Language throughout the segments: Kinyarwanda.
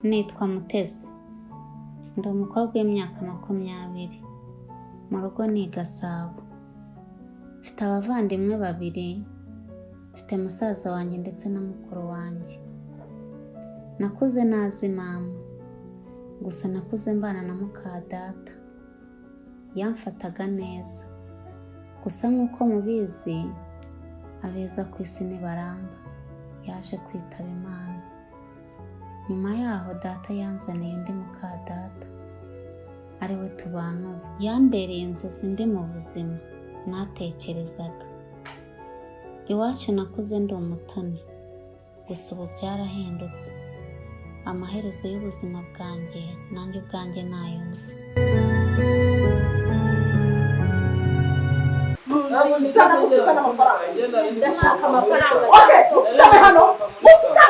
Nitwa Mutesi. Ndi umukobwa w'imyaka 20. Mu rugo ni Gasabo. Mfite abavandimwe 2. Mfite musaza wanjye ndetse na mukuru wanjye. Nakuze nazi mama. Gusa nakuze mbana na muka data. Yamfataga neza. Gusa nk'uko mubizi, abeza ku isi ntibaramba. Yaje kwitaba Imana. Nyuma yaho data yanzaniye undi muka data, ari we tubana ubu. Yambereye inzozi ndi mu buzima natekerezaga. Iwacu nakuze ndi umutoni, gusa ubu byarahindutse. Amaherezo y'ubuzima bwanjye nanjye ubwanjye nayo nzi. Ndashaka amafaranga. Okay, tutabe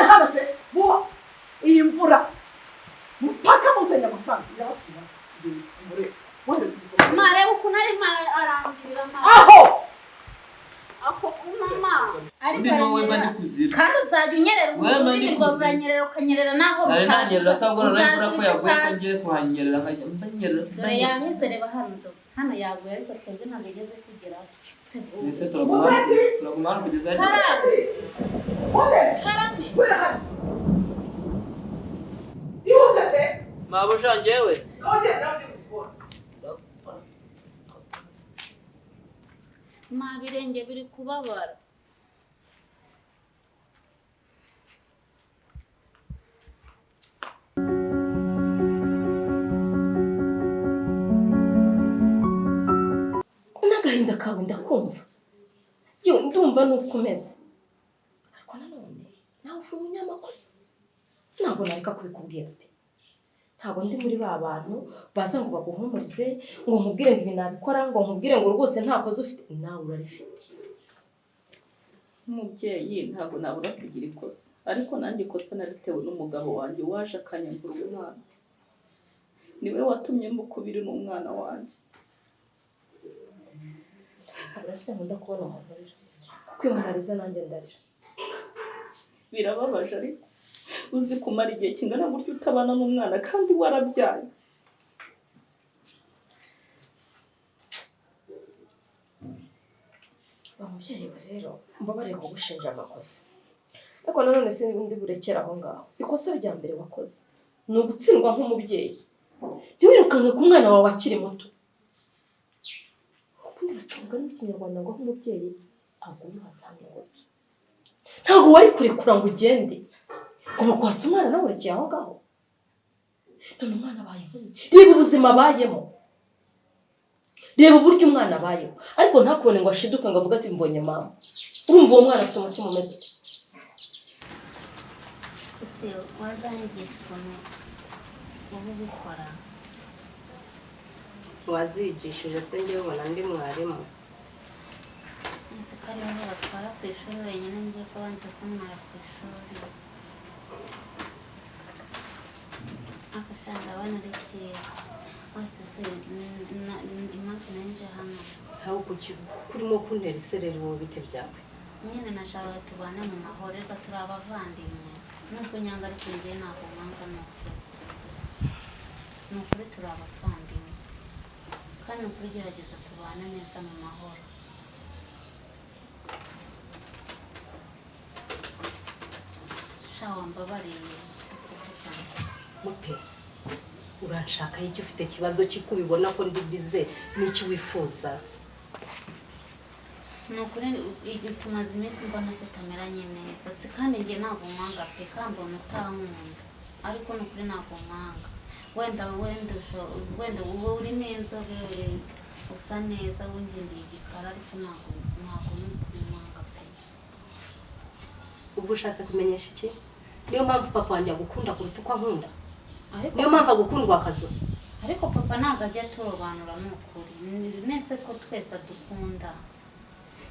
hano se. Buba iyi mvura. Mpaka muzenya amafaranga. Yabashira. Mare ukuntu ari arambira mama. Aho. Ako mama. Undi nawe bandi kuzira. Kandi uzajya unyerera ubwo uranyerera ukanyerera naho butazi. Ari nanyerera sabwo rarayura ko yaguye ko ngiye kuhanyerera nkajya mbanyerera. Dore yahise reba hano yaguye ariko twebwe ntabwo igeze kugeraho. Ese turagumana kugeza aje. Mabo janjewe. Birenge biri kubabara. Unagahinda kawe ndakumva. Yo ndumva nukomeza. Ariko nanone nawe uri umunyamakosa. Ntabwo nareka kubikubwira pe. Ntabwo ndi muri ba bantu baza ngo baguhumurize ngo nkubwire ngo ibi nabikora ngo nkubwire ngo rwose ntakoze ufite nawe urarifite. Umubyeyi ntabwo nabura kugira ikosa, ariko nanjye ikosa naritewe n'umugabo wanjye waje akanyambura umwana. Niwe watumye mbukubiri n'umwana wanjye. Urase nkunda kubona amarira. Kwimunariza nanjye ndarira. Birababaje ariko uzi kumara igihe kingana gutyo utabana n'umwana kandi warabyaye. Bamubyeyi rero mbabarire kugushinja amakosa. Ariko nanone se ndi burekera aho ngaho. Ikosa rya mbere wakoze ni ugutsindwa nk'umubyeyi. Ntiwirukanwe ku mwana wawe akiri muto. Ubundi bacunga n'ikinyarwanda ngo nk'umubyeyi aguma hasanga ingobyi. Ntabwo wari kurekura ngo ugende. Ngo kwatsa umwana nawe urekeye aho ngaho. None umwana abayeho. Reba ubuzima abayemo. Reba uburyo umwana abayeho. Ariko ntakubone ngo ashiduke ngo avuga ati mbonye mama. Urumva uwo mwana afite umutima umeze ute? Ese wazanyigisha ukuntu ubu bikora? Wazigishije se njye ubona ndi mwarimu. Ese kari aho batwara ku ishuri wenyine ngiye kubanza kumwara ku ishuri. Akashanga abana ari byiza. Wese se impamvu nanjye hano. Aho kurimo kuntera isereri mu bite byawe. Nyine nashaka tubane mu mahoro reka turi abavandimwe. Nubwo nyanga ariko ngiye ntabwo mwanga nukuri turi abavandimwe. Kandi nukuri gerageza tubane neza mu mahoro. Shawa mbabariye. Mute uranshaka y'icyo ufite kibazo kikubibona ko ndi bize n'iki wifuza. Nukuri tumaze iminsi mbona tutameranye neza. Si kandi ngiye ntabwo mwanga pe kambona utankunda. Ariko nukuri ntabwo mwanga. Wenda uba uri n'inzobe usa neza wungindiye igikara ariko ntabwo nukuri mwanga pe. Ubwo ushatse kumenyesha iki? Niyo mpamvu papa wanjye agukunda kuruta uko ankunda. Niyo mpamvu agukundwa akazo. Ariko papa ntabwo ajya turobanura nukuri. Nese ko twese dukunda.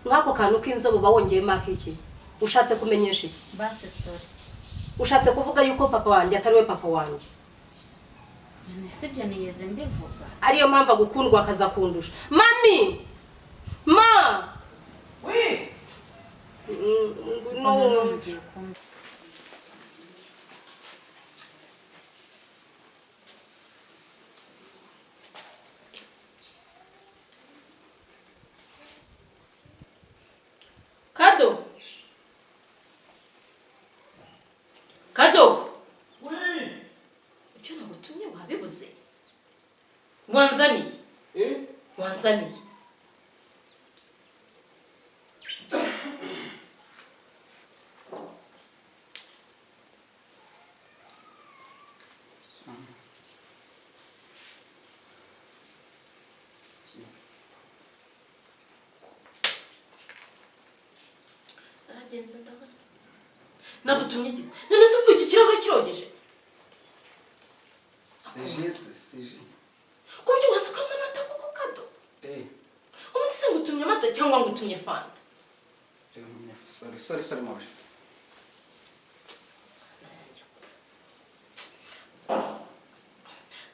Nk'ako kantu k'inzobe uba wongeyemo akiki? Ushatse kumenyesha iki? Base sorry. Ushatse kuvuga yuko papa wanjye atari we papa wanjye. Sibyo nigeze mbivuga. Ariyo mpamvu agukundwa akaza kundusha. Mami! Ma! Oui. No. wanzaniye wanzaniye naragenze ndabona nagutumye igize none se ubwo iki kirahure kirogeje sije ku buryo wasukamo amata kuko kado ubundi se ngutumye amata cyangwa ngutumye fanta sorry mawe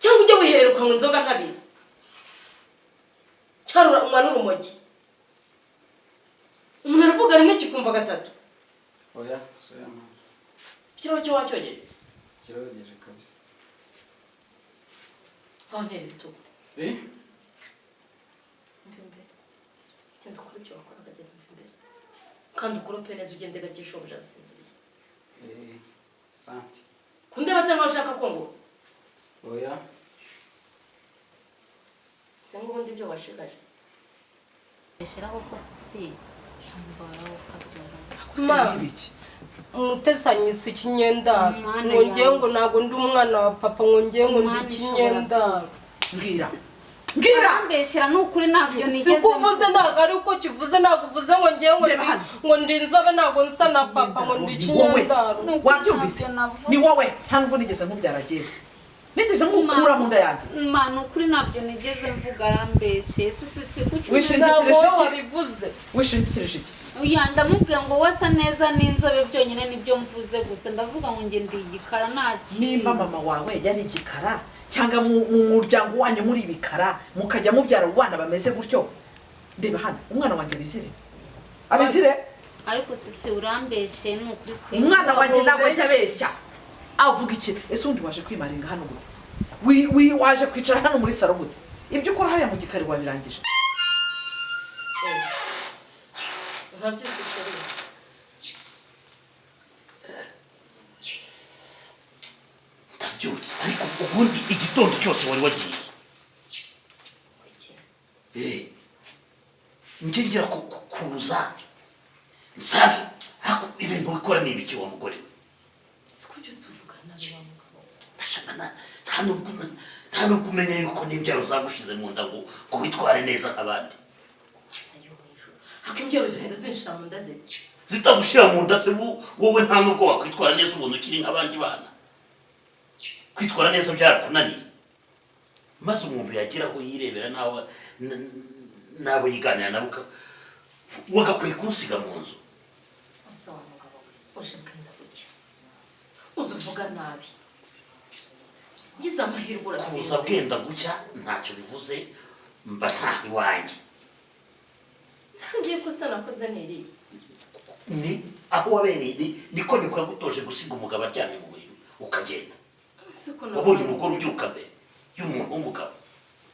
cyangwa ujye wiherera ukanywa inzoga ntabizi cyangwa umwana urumogi umuntu aravuga rimwe kikumva gatatu oya soya mawe ikirahure cyo wacyogeje kirogeje kabisa aho ntera ibitugu mva imbere genda ukora ibyo wakoraga genda mva imbere kandi ukorope neza ugende gake shobuja arasinziriye santi kundeba se nkaho ushaka ko ngo oya se ngubundi ibyo washigaje Shiraho ko sisi shambara ukabyara. Ma umutesanyisi ikinyendaro ngongeye ngo ntago ndi umwana wa papa ngongeye ngo ndi ikinyendaro mbwira Ambeshera nukuri nabyo nigeze sikuvuze ntago ari uko kivuze ntago uvuze ngo ngeye ngo ndi inzobe ntago nsa na papa ngo ndi ikinyendaro wabyumvise ni wowe nta nubwo nigeze nkubyaragiye nigeze nkukura mu nda yanjye Mana ukuri nabyo nigeze mvuga arambeshe sisi kuki wishingikirije iki Uya ndamubwiye ngo wasa neza n'inzobe byonyine nibyo mvuze gusa ndavuga ngo nge ndi igikara naki nimba mama wawe yari igikara cyangwa mu muryango wanyu muri ibikara mukajya mubyara abana bameze gutyo ndeba hano umwana wanjye abizire ariko sisi urambeshe nukuri kwe umwana wanjye ntabwo ajya abeshya avuga iki ese undi waje kwimaringa hano gute waje kwicara hano muri saro gute ibyo ukora hariya mu gikari wabirangije ntabyutse sheri ndabyutse ariko ubundi igitondo cyose wari wagiye njye ngira kuza nsanga ibintu bikora ni ibiki wa mugore we siko byutse uvuga nabi wa mugabo ndashaka nta nubwo umenya yuko n'imbyaro zagushize mu nda ngo witware neza nk'abandi imbyaro zigenda zinshira mu nda zite zitagushira mu nda se wowe nta nubwo wakwitwara neza ubuntu ukiri nk'abandi bana kwitwara neza byarakunaniye maze umuntu yagira aho yirebera n'abo yiganira nabo wagakwiye kumusiga mu nzu asa wa mugabo uje bwenda gutya uzi uvuga nabi ngize amahirwe urasinze kuza bwenda gucya ntacyo bivuze mba nta iwanjye singiye ko se nakoze neriye ni aho wabereye niko nyoko yagutoje gusiga umugabo aryamye mu buriri ukagenda wabonye umugore ubyuka mbere y'umuntu w'umugabo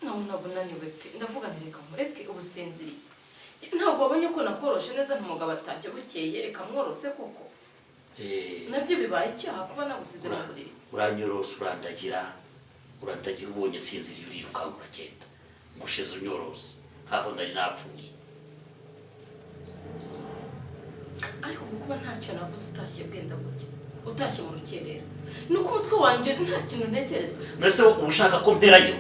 nawe ntabwo unaniwe pe ndavuga ntireka mureke ubusinziriye ntabwo wabonye ko nakoroshe neza ntumugabo atashye bukeye reka mworose koko nabyo bibaye icyaha kuba nagusize mu buriri uranyorose urandagira ubonye sinziriye urirukanka uragenda ngushize unyorose nkaho nari napfuye ariko kuba ntacyo navuze utashye bwenda gutya utashye mu rukerera nuko umutwe wanjye nta kintu ntekereza mbese uba ushaka ko mperayo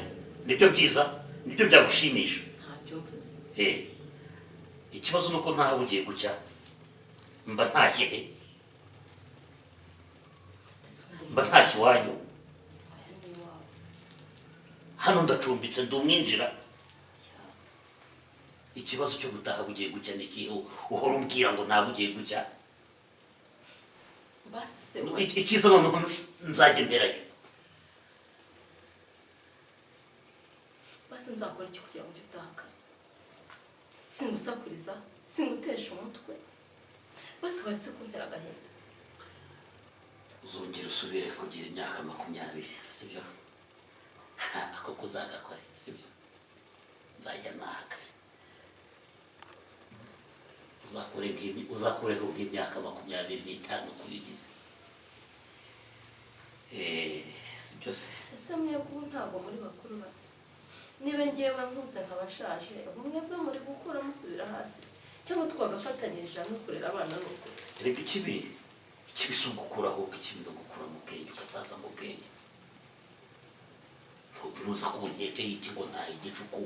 nibyo byiza nibyo byagushimisha ntabyo mvuze ikibazo nuko ntaho ugiye gucya mba ntashye mba ntashye iwanyu hano ndacumbitse ndi umwinjira ikibazo cyo gutaha bugiye gucya ni ikihe uhora umbwira ngo ntabwo ugiye gucya icyiza noneho nzajya mberayo basi nzakora iki kugira ngo ujye utaha kare singusakuriza singutesha umutwe basi waretse kuntera agahinda uzongera usubire kugira imyaka 20 sibyo ako kuzagakora sibyo nzajya nahaka uzakureho nk'imyaka 25 kuyigize sibyo se ese mwebwe ubu ntabwo muri bakuru ba niba ngewe nkuze nk'abashaje mwebwe muri gukura musubira hasi cyangwa twagafatanyirije hamwe kurera abana n'uko reka ikibi si ugukuraho ikibi no gukura mu bwenge ugasaza mu bwenge ntuza ku nkeke y'ikigo ntaho igicuku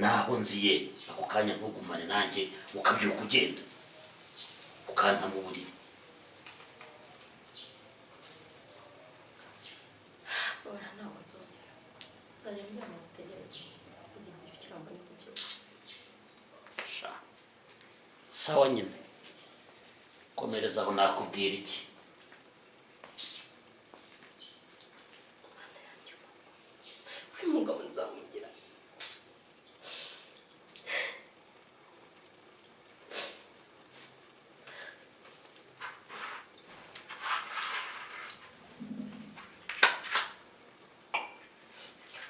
naho nziye ako kanya ntugumane nanjye ukabyuka ugenda ukanta mu buriri ora ntabwo nzajya mbyama gutegereza kugira ngo icyo kirambo ni kubyo sawa nyine komereza aho nakubwira iki uyu mugabo nzamugira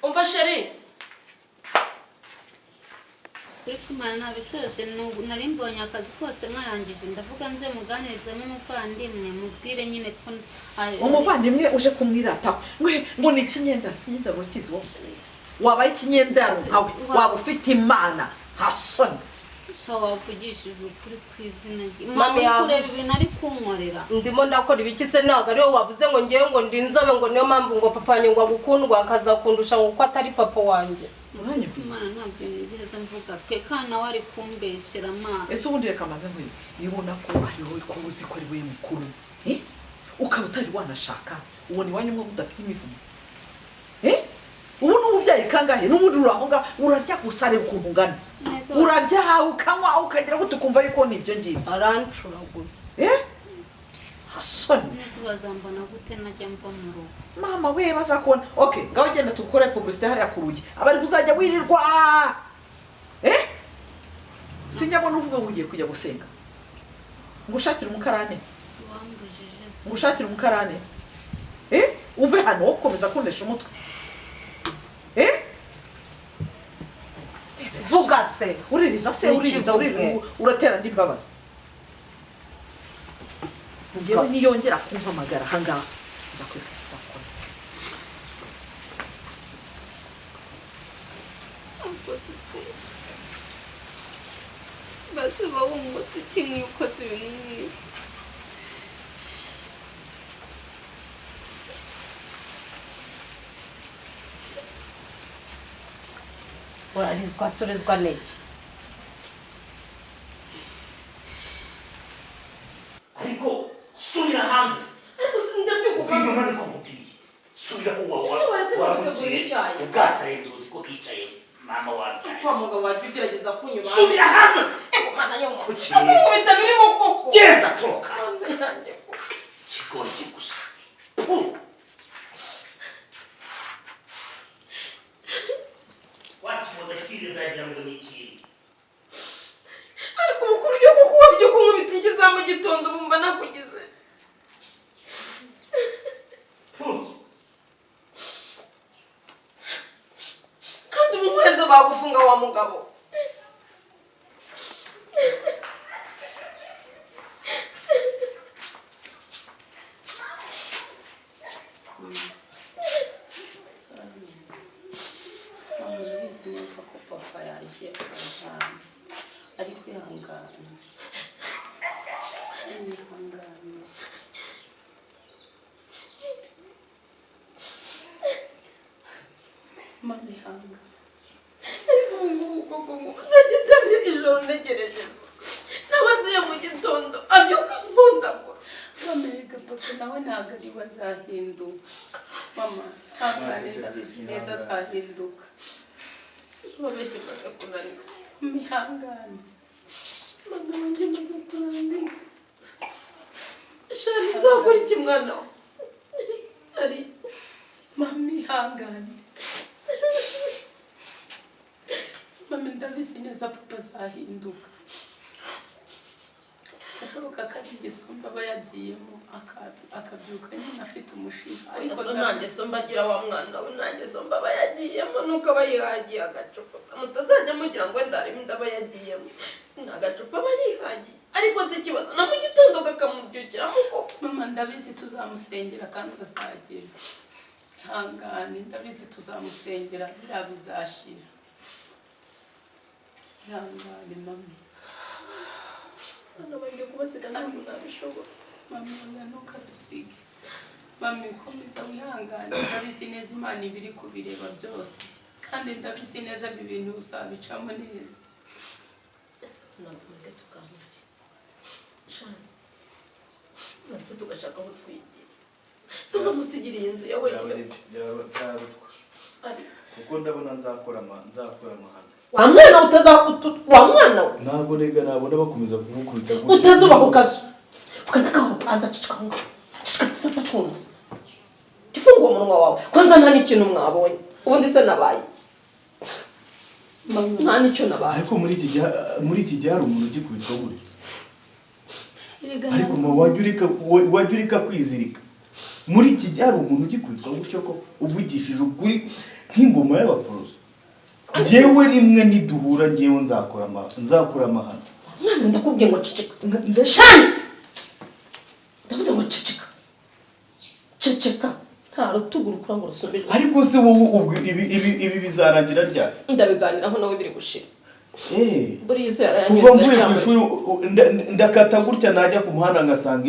umva sheri kuri kumara nabishoje nari mbonye akazi kose mwarangije ndavuga nze muganirize nk'umuvandimwe mubwire nyine ko umuvandimwe uje kumwirataho ngo ni ikinyenda urakizi wowe wabaye ikinyendaro nkawe waba ufite imana nta soni wavugishije ukuri ku izina rye Mami yawe. kureba ibintu ari kunkorera ndimo ndakora ibiki se ntabwo ariwe wavuze ngo ngewe ngo ndi inzobe ngo niyo mpamvu ngo papa wanjye ngo agukundwa akazakundusha ngo uko atari papa wanjye Imana ntabwo nigeze mvuga pe kandi nawe ari kumbeshyera amaso ese ubundi reka maze nkwiye ibona ko ari wowe ko uzi ko ari we mukuru ukaba utari wanashaka ubona iwanyu mwe udafite imivumo ubu n'ububyaye kangahe n'ubundi uri aho ngaho urarya gusa reba ukuntu ungana urarya ukanywa ukagira ngo tukumva yuko nibyo ngibyo arancuragura hasoni nese bazambona gute najya mva mu rugo mama we bazakubona okay ngaho genda tukore publicité hariya ku rugi abari kuzajya wirirwa sinyabona uvuga ngo ugiye kujya gusenga ngo ushakire umukarane ngo ushakire umukarane uve hano wo gukomeza kunesha umutwe vuga se uririza se uririza uratera ndi mbabazi ngewe niyongera kumpamagara ahangaha nzakwifuza gukora basi bawumutse kimwe ukoze ibintu nk'ibi urarizwa surizwa n'iki ariko subira hanze ariko ndabyuka inyuma niko mubwiye subira uwa ubwato rero uzi ko hicaye mama wawe kwa mugabo waje ugerageza kunyuma subira hanze mwana yo kuki mukubita birimo koko genda toka yanjye kigoryi gusa wakibona kirizagira ngo ni ikintu ariko umukuru yo kuko wabyo kunkubita ikiza mu gitondo bumva nakugize kandi umumureze bagufunga wa mugabo ariko ihangane mama ihangane ariko ubu koko nzajya ntangira ijoro ntegereje so nabaziye mu gitondo abyuka mpundagura bamereka papa nawe ntabwo ari we azahinduka mama ihangane ndabizi neza azahinduka babeshye maze kunanira mihangane mama wanjye maze kunanira shani izakora iki mwana we ari mama ihangane mama ndabizi neza papa azahinduka ashoboka ko ari igisumba aba yagiyemo akabyuka nyine afite umushinga ariko nanjye so mbagira wa mwana we nanjye so mbaba yagiyemo nuko aba yihagiye agacupa mutazajya mugira ngo ndarimo ndaba yagiyemo ni agacupa aba yihagiye ariko si ikibazo na mu gitondo kakamubyukiramo koko mama ndabizi tuzamusengera kandi azagira ihangane ndabizi tuzamusengera biriya bizashira ihangane mami hano bagiye kubasiga ntabwo nabishobora mami oya ntukadusige mami komeza wihangane ndabizi neza Imana ibiri kubireba byose kandi ndabizi neza ibi bintu uzabicamo neza ese ntabwo tuganire shani ndetse tugashaka aho twigira si uramusigiriye inzu ya wenyine kuko ndabona nzakora amahano wa mwana wa mwana we ntabwo rega nabona bakomeza kumukubita utazuba ku kazu ukanakaho panza cicikanga cicikatisa takunze gifunga umunwa wawe kwanza nta n'ikintu mwabonye ubundi se nabaye nta n'icyo nabaye ariko muri iki gihe hari umuntu ugikubitwa gutya ariko wajya ureka kwizirika muri iki gihe hari umuntu ugikubitwa gutyo ko uvugishije ukuri nk'ingoma y'abaporoso njyewe rimwe niduhura njyewe nzakora amahano mwana ndakubwiye ngo cicika shani ndavuze ngo cicika nta rutugu rukura ngo rusubire ariko se wowe ubwo ibi bizarangira ryari ndabiganiraho nawe biri gushira buriya izo kuva mvuye ku ishuri ndakata gutya najya ku muhanda ngasanga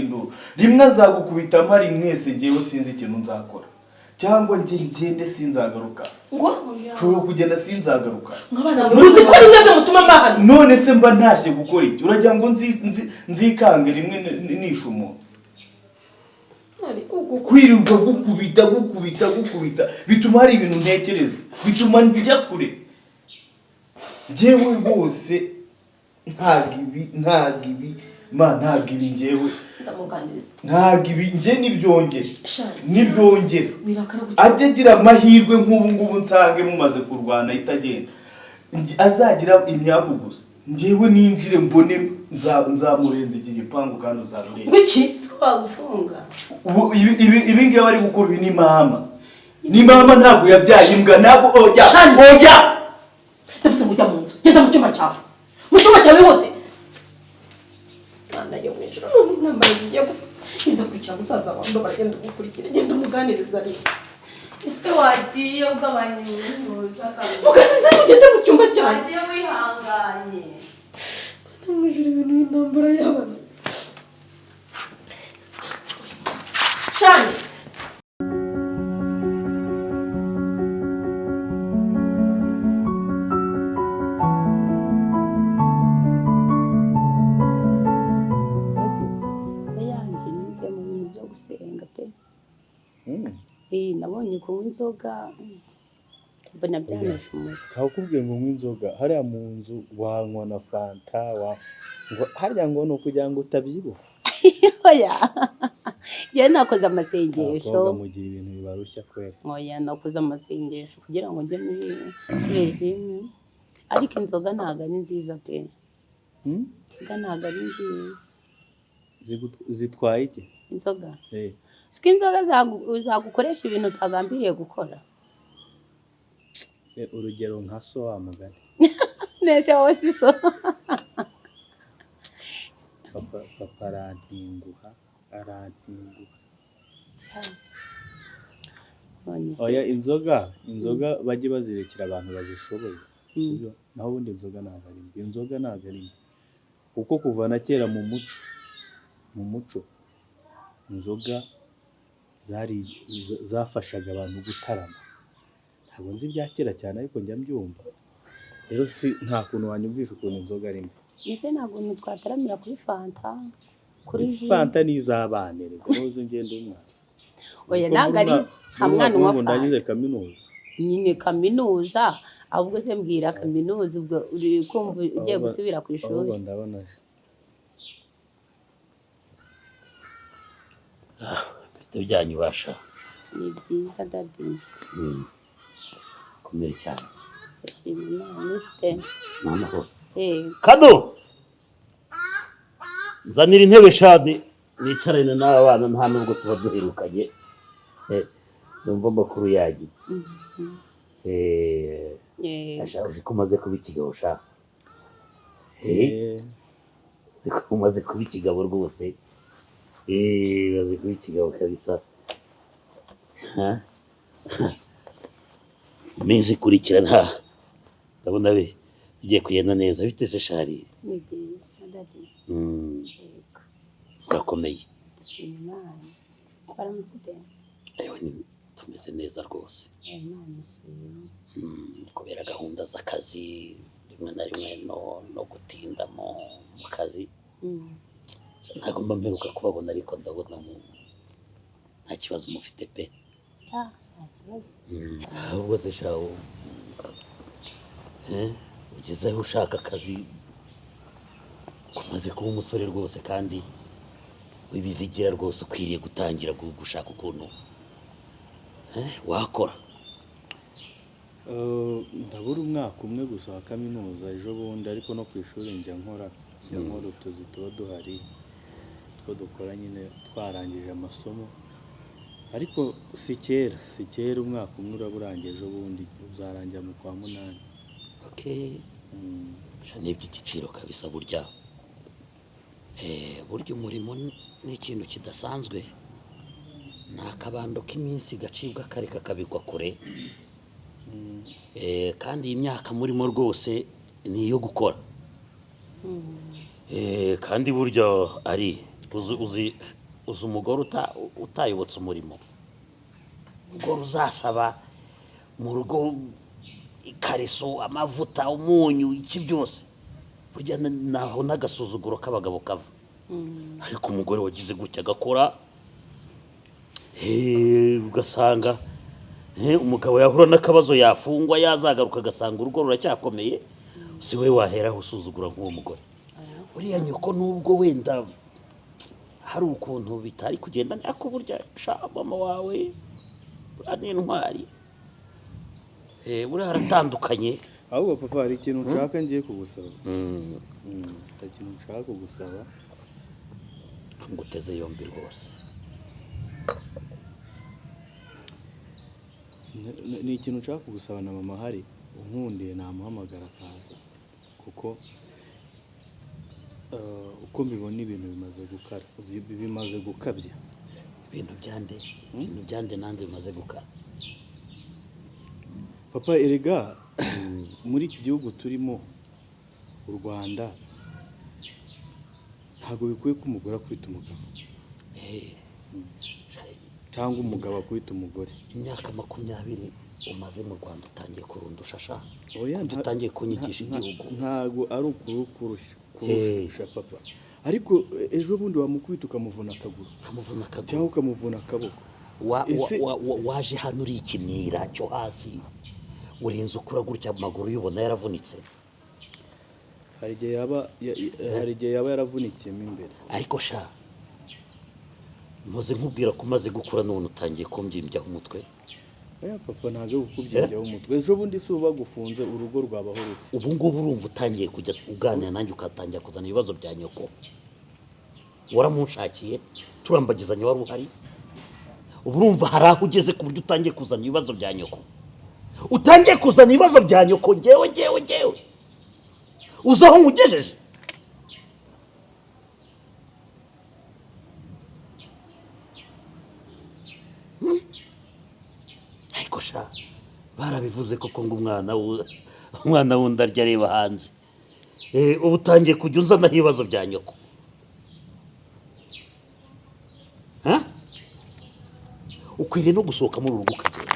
induru rimwe azagukubita mpari mwese njyewe sinzi ikintu nzakora cyangwa ngende sinzagaruka ngo nshobora kugenda sinzagaruka muzi ko ari mwebwe mutuma mbahana none se mba ntashye gukora iki uragira ngo nzikange rimwe nishe umuntu kwirirwa gukubita bituma hari ibintu ntekereza bituma njya kure njyewe rwose ntabwo ibi njyewe ntabwo ibi njye nibyongera ajya agira amahirwe nk'ubu ngubu nsange mumaze kurwana itagenda azagira imyaku gusa njyewe ninjire mbone nzamurenza iki gipangu kandi uzamurenza biki twagufunga ibi ngibi bari gukora ibi ni mama ntabwo yabyaye imbwa ntabwo ojya ndavuze ngo ujya mu nzu genda mu cyumba cyawe wote yo mu ijoro none intambara zigiye genda kwicara musaza wawe ndo baragenda gukurikira genda umuganiriza ariko ese wagiye ugabanya ibinuza muganiriza mugende mu cyumba cyawe wagiye wihanganye namujura ibintu y'intambara y'abana shani nabonye kunywa inzoga mbona byanesha umutwe ntakubwiye ngo unywe inzoga hariya mu nzu wanywa na fanta harya ngo ni ukugira ngo utabyibuha oya njyewe nakoze amasengesho abakobwa mugira ibintu bibarushya kwera oya nakoze amasengesho kugira ngo njye muri regime ariko inzoga ntabwo ari nziza pe inzoga ntabwo ari nziza zitwaye iki inzoga siko inzoga zagukoresha ibintu utagambiriye gukora urugero nka so wa mugani nese wowe si so papa arantinguha oya inzoga bajye bazirekera abantu bazishoboye naho ubundi inzoga ntabwo ari mbi kuko kuva na kera mu muco inzoga zafashaga abantu gutarama ntabwo nzi ibya kera cyane ariko njya mbyumva rero si nta kuntu wanyumvisha ukuntu inzoga ari mbi ese ntabwo twataramira kuri fanta fanta ni iz'abana rero uzi ngende umwana oya ntabwo ari nta mwana unywa fanta ndagize kaminuza nyine kaminuza ahubwo se mbwira kaminuza ubwo uri kumva ugiye gusubira ku ishuri ahubwo ndabona byanyu basha ni byiza dadi komeye cyane ndashima Imana ufite noneho kado nzanira intebe shadi nicarane n'abana nta nubwo tuba duherukanye numva amakuru yagiye uzi ko umaze kuba ikigabo sha uzi ko umaze kuba ikigabo rwose umaze kuba ikigabo kabisa iminsi ikurikirana ndabona bigiye kugenda neza biteze shari. Ni byiza dadi. Urakomeye. Dushima Imana. Baramutse de. Tumeze neza rwose. Imana ishimwe. Kubera gahunda z'akazi rimwe na rimwe no gutinda mu kazi. Ntabwo mba mperuka kubabona ariko ndabona nta kibazo mufite pe. Nta kibazo. Ahubwo se shawo ugezeho ushaka akazi kumaze kuba umusore rwose kandi wibizigira rwose ukwiriye gutangira gushaka ukuntu wakora. Ndabura umwaka umwe gusa wa kaminuza ejo bundi ariko no ku ishuri njya nkora utuzi tuba duhari two dukora nyine twarangije amasomo ariko si kera umwaka umwe uraburangiye ejo bundi uzarangira mu kwa 8. N'iby'igiciro kabisa burya umurimo ni ikintu kidasanzwe, ni akabando k'iminsi gacibwa kare kakabikwa kure, kandi iyi myaka murimo rwose ni iyo gukora, kandi burya ari uzi umugore utayobotse umurimo, umugore uzasaba mu rugo ikareso, amavuta, umunyu, iki byose burya naho n'agasuzuguro k'abagabo kava, ariko umugore wagize gutya agakora ugasanga umugabo yahura n'akabazo yafungwa yazagaruka agasanga urugo ruracyakomeye, si we waheraho usuzugura nk'uwo mugore. Uriya nyoko nubwo wenda hari ukuntu bitari kugenda ariko burya mama wawe n'intwari buriya haratandukanye. Ahubwo papa hari ikintu nshaka ngiye kugusaba. Hari ikintu nshaka kugusaba nguteze yombi rwose. Ni ikintu nshaka kugusaba na mama hari unkundiye namuhamagara akaza kuko uko mbibona ibintu bimaze gukabya. Ibintu byande nanze bimaze gukara. Papa erega muri iki gihugu turimo u Rwanda ntabwo bikwiye ko umugore akwita umugabo cyangwa umugabo akwita umugore. Imyaka 20 umaze mu Rwanda utangiye kurundusha sha, utangiye kunyigisha igihugu. Ntabwo ari ukurusha papa, ariko ejo bundi wamukubita ukamuvuna akaguru cyangwa ukamuvuna akaboko. Waje hano uri ikimyira cyo hasi urinze ukura gutya amaguru yubona yaravunitse. Hari igihe yaba yaravunikiye imbere. Ariko sha muze nkubwira ko umaze gukura none utangiye kumbyimbyaho umutwe. Papa ntabwo ukubyimbyaho umutwe. Ejo bundi si uba gufunze urugo rwabaho rute. Ubu ngubu urumva utangiye kujya uganira nanjye ukatangira kuzana ibibazo bya nyoko. Waramunshakiye turambagizanya wari uhari. Ubu urumva hari aho ugeze ku buryo utangiye kuzana ibibazo bya nyoko. Utangiye kuzana ibibazo bya nyoko ngewe. Uzaho nkugejeje. Ariko sha barabivuze koko ngo umwana wundi arya areba hanze. Ubu utangiye kujya unzana ibibazo bya nyoko. Ukwiriye no gusohoka muri urugo ukagenda.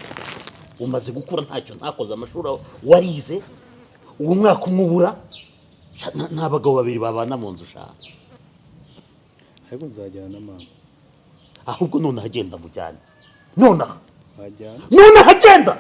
Umaze gukura ntacyo ntakoze amashuri warize, uwo mwaka umubura n'abagabo babiri babana mu nzu ushaka. Ariko nzajyana na mama. Ahubwo none hagenda mujyane. None hajyana. None hagenda.